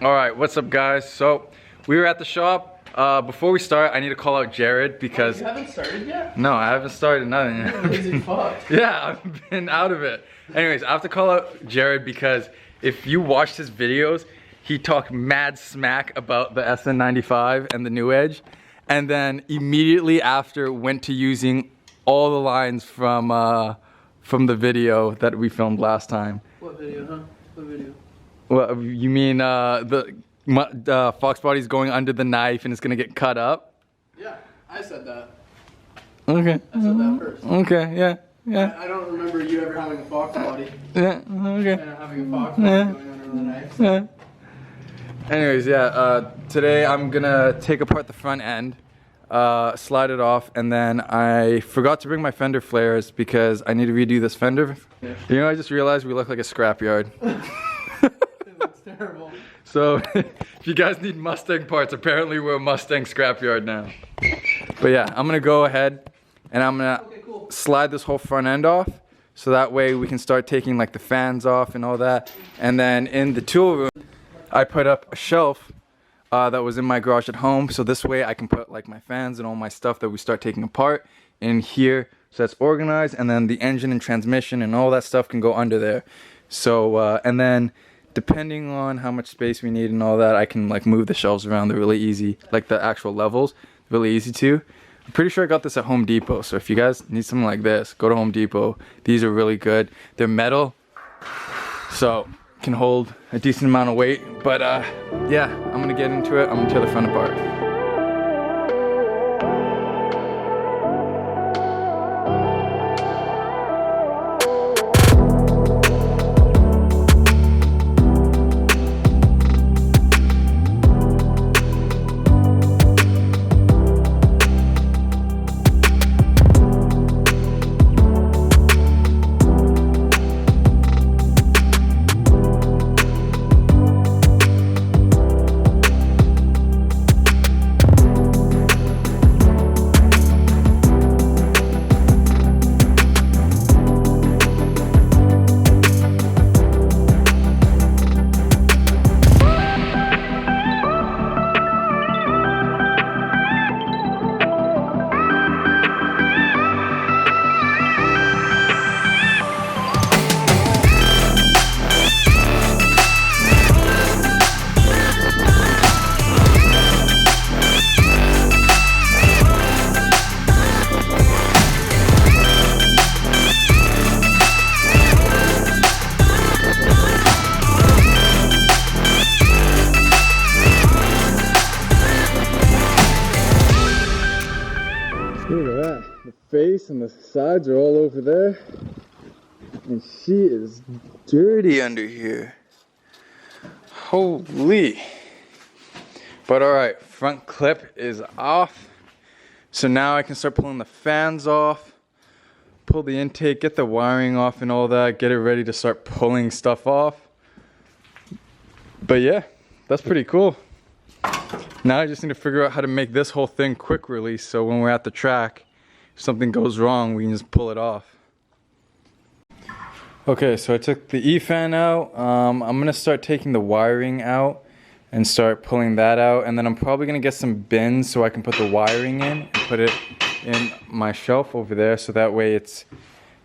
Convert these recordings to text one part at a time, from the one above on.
All right, what's up, guys? So we were at the shop. Before we start, I need to call out Jared because you haven't started yet? No, I haven't started nothing yet. You're a lazy fuck. Yeah, I've been out of it. Anyways, I have to call out Jared because if you watched his videos, he talked mad smack about the SN95 and the New Edge, and then immediately after went to using all the lines from the video that we filmed last time. What video, huh? What video? Well, you mean the fox body's going under the knife and it's gonna get cut up? Yeah, I said that. Okay. I said that first. Okay, yeah, yeah. I don't remember you ever having a fox body. Yeah, okay. And having a fox body going under the knife. Yeah. Anyways, yeah, today I'm gonna take apart the front end, slide it off, and then I forgot to bring my fender flares because I need to redo this fender. Yeah. You know, I just realized we look like a scrapyard. That's terrible. So, if you guys need Mustang parts, apparently we're a Mustang scrapyard now. But yeah, I'm gonna go ahead and I'm gonna slide this whole front end off, so that way we can start taking like the fans off and all that. And then in the tool room, I put up a shelf that was in my garage at home, so this way I can put like my fans and all my stuff that we start taking apart in here, so that's organized, and then the engine and transmission and all that stuff can go under there. So, and then depending on how much space we need and all that, I can like move the shelves around. They're really easy, like the actual levels, really easy to. I'm pretty sure I got this at Home Depot, so if you guys need something like this, go to Home Depot. These are really good. They're metal, so can hold a decent amount of weight. But yeah, I'm gonna get into it. I'm gonna tear the front apart. Look at that. The face and the sides are all over there. And she is dirty under here. Holy. But alright, front clip is off. So now I can start pulling the fans off, pull the intake, get the wiring off and all that, get it ready to start pulling stuff off. But yeah, that's pretty cool. Now I just need to figure out how to make this whole thing quick release, so when we're at the track, if something goes wrong, we can just pull it off. Okay, so I took the E-fan out. I'm gonna start taking the wiring out and start pulling that out, and then I'm probably gonna get some bins so I can put the wiring in and put it in my shelf over there, so that way it's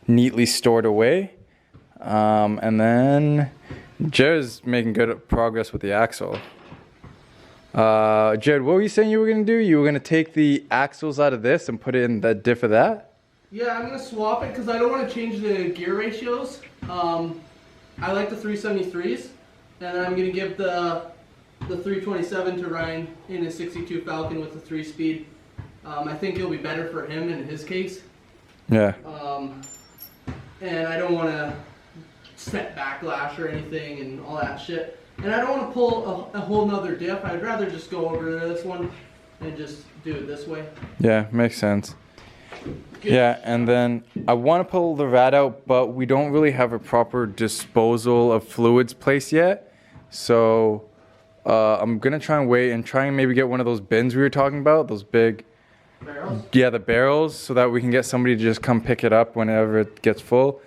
neatly stored away. And then Jared's making good progress with the axle. Jared, what were you saying you were gonna do? You were gonna take the axles out of this and put it in the diff of that? Yeah, I'm gonna swap it because I don't want to change the gear ratios. I like the 373s, and then I'm gonna give the 327 to Ryan in a 62 Falcon with the 3-speed. I think it'll be better for him in his case. Yeah. And I don't want to set backlash or anything and all that shit. And I don't want to pull a whole nother diff. I'd rather just go over to this one and just do it this way. Yeah, makes sense. Yeah, and then I want to pull the rat out, but we don't really have a proper disposal of fluids place yet. So I'm going to try and wait and try and maybe get one of those bins we were talking about, those big barrels. Yeah, the barrels, so that we can get somebody to just come pick it up whenever it gets full.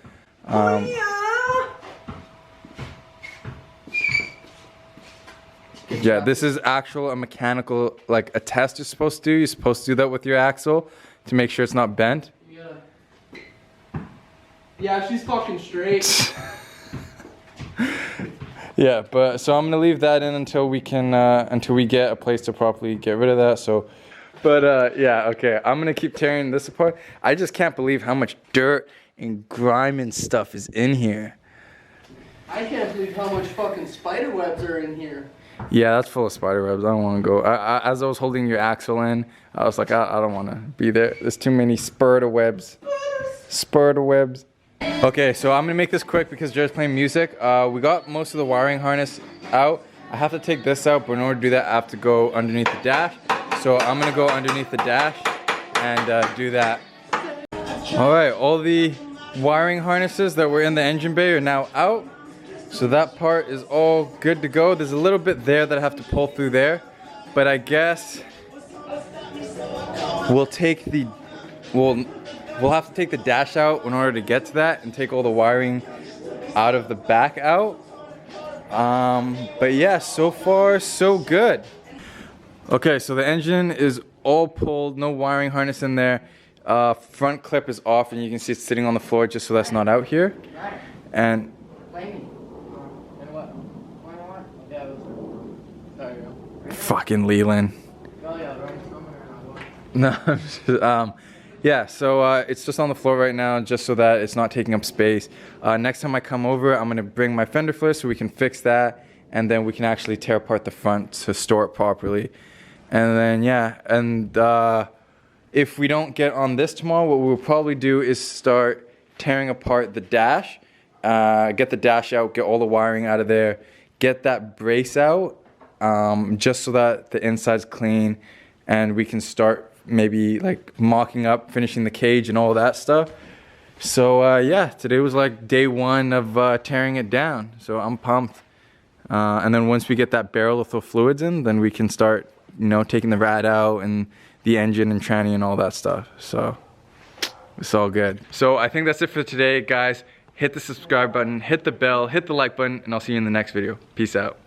Yeah, this is actual a mechanical, like a test you're supposed to do. You're supposed to do that with your axle to make sure it's not bent. Yeah, she's fucking straight. Yeah, but so I'm gonna leave that in until we can until we get a place to properly get rid of that. So, but yeah, okay. I'm gonna keep tearing this apart. I just can't believe how much dirt and grime and stuff is in here. I can't believe how much fucking spider webs are in here. Yeah, that's full of spider webs. I don't want to go. As I was holding your axle in, I was like, I don't want to be there. There's too many spider webs. Spider webs. Okay, so I'm gonna make this quick because Jared's playing music. We got most of the wiring harness out. I have to take this out, but in order to do that, I have to go underneath the dash. So I'm gonna go underneath the dash and do that. All right, all the wiring harnesses that were in the engine bay are now out. So that part is all good to go. There's a little bit there that I have to pull through there, but I guess we'll take the, we'll have to take the dash out in order to get to that and take all the wiring out of the back out. But yeah, so far so good. Okay, so the engine is all pulled, no wiring harness in there. Front clip is off and you can see it's sitting on the floor just so that's not out here. And fucking Leland. No, yeah, so it's just on the floor right now just so that it's not taking up space. Next time I come over, I'm gonna bring my fender flare so we can fix that and then we can actually tear apart the front to store it properly. And then yeah, and if we don't get on this tomorrow, what we'll probably do is start tearing apart the dash, get the dash out, get all the wiring out of there, get that brace out, just so that the inside's clean and we can start maybe like mocking up, finishing the cage and all that stuff. So yeah, today was like day one of tearing it down. So I'm pumped. And then once we get that barrel of fluids in, then we can start, you know, taking the rad out and the engine and tranny and all that stuff. So it's all good. So I think that's it for today, guys. Hit the subscribe button, hit the bell, hit the like button, and I'll see you in the next video. Peace out.